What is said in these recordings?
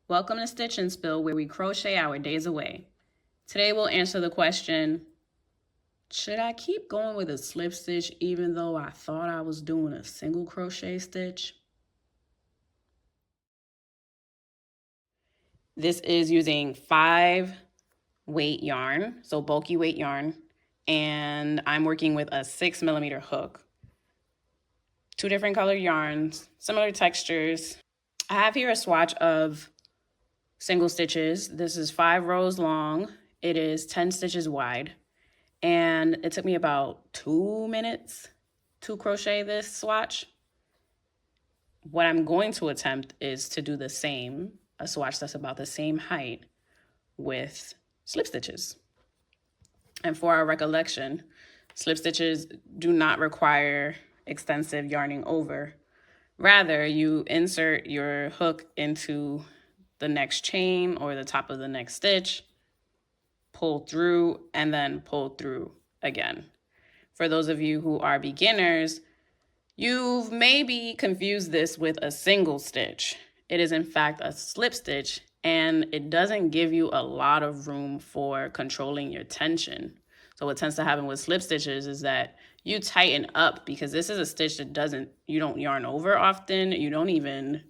Welcome to Stitch and Spill, where we crochet our days away. Today we'll answer the question, should I keep going with a slip stitch even though I thought I was doing a single crochet stitch? This is using 5 weight yarn, so bulky weight yarn, and I'm working with a 6mm hook. 2 different colored yarns, similar textures. I have here a swatch of single stitches. This is 5 rows long. It is 10 stitches wide. And it took me about 2 minutes to crochet this swatch. What I'm going to attempt is to do the same, a swatch that's about the same height with slip stitches. And for our recollection, slip stitches do not require extensive yarning over. Rather, you insert your hook into the next chain or the top of the next stitch, pull through, and then pull through again. For those of you who are beginners, you've maybe confused this with a single stitch. It is in fact a slip stitch, and it doesn't give you a lot of room for controlling your tension. So what tends to happen with slip stitches is that you tighten up, because this is a stitch that you don't yarn over often. You don't even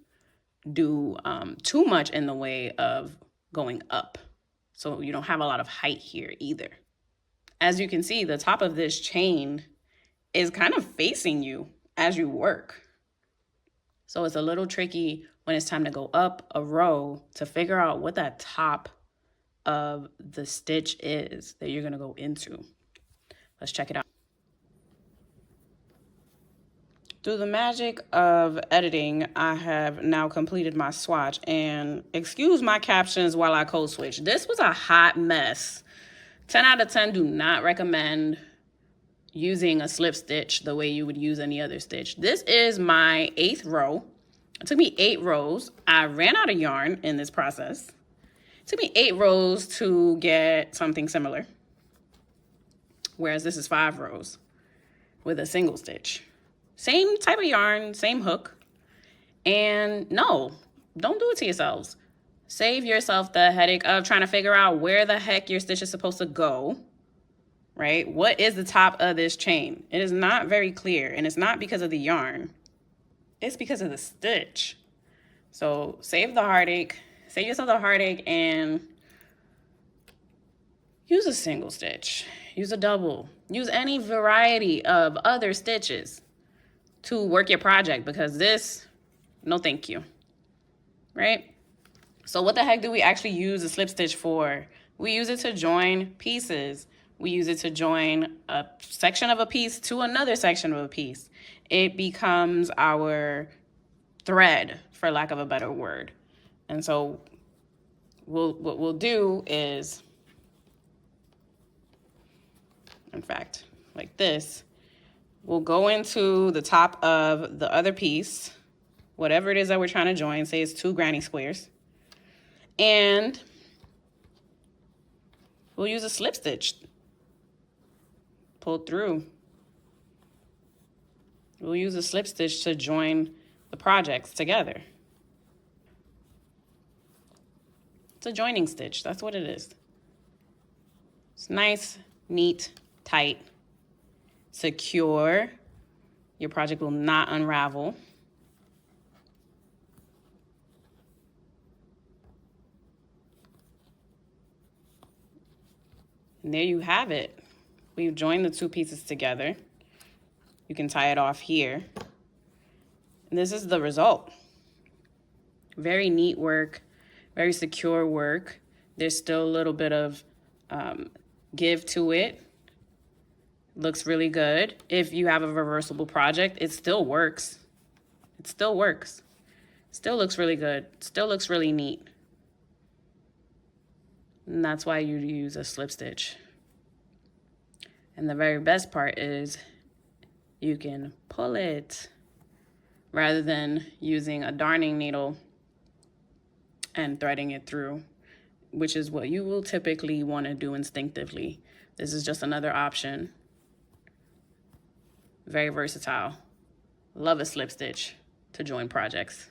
do too much in the way of going up. So you don't have a lot of height here either. As you can see, the top of this chain is kind of facing you as you work. So it's a little tricky when it's time to go up a row to figure out what that top of the stitch is that you're gonna go into. Let's check it out. Through the magic of editing, I have now completed my swatch, and excuse my captions while I code switch. This was a hot mess. 10 out of 10 do not recommend using a slip stitch the way you would use any other stitch. This is my 8th row. It took me 8 rows. I ran out of yarn in this process. It took me 8 rows to get something similar, whereas this is 5 rows with a single stitch. Same type of yarn, same hook. And no, don't do it to yourselves. Save yourself the headache of trying to figure out where the heck your stitch is supposed to go, right? What is the top of this chain? It is not very clear, and it's not because of the yarn. It's because of the stitch. So save the heartache, save yourself the heartache, and use a single stitch, use a double, use any variety of other stitches to work your project, because this, no thank you, right? So what the heck do we actually use a slip stitch for? We use it to join pieces. We use it to join a section of a piece to another section of a piece. It becomes our thread, for lack of a better word. And so what we'll do is, in fact, like this, we'll go into the top of the other piece, whatever it is that we're trying to join, say it's 2 granny squares, and we'll use a slip stitch. Pull through. We'll use a slip stitch to join the projects together. It's a joining stitch, that's what it is. It's nice, neat, tight, secure. Your project will not unravel. And there you have it. We've joined the 2 pieces together. You can tie it off here. And this is the result. Very neat work, very secure work. There's still a little bit of give to it. Looks really good. If you have a reversible project, it still works. It still works. Still looks really good. Still looks really neat. And that's why you use a slip stitch. And the very best part is you can pull it rather than using a darning needle and threading it through, which is what you will typically want to do instinctively. This is just another option. Very versatile. Love a slip stitch to join projects.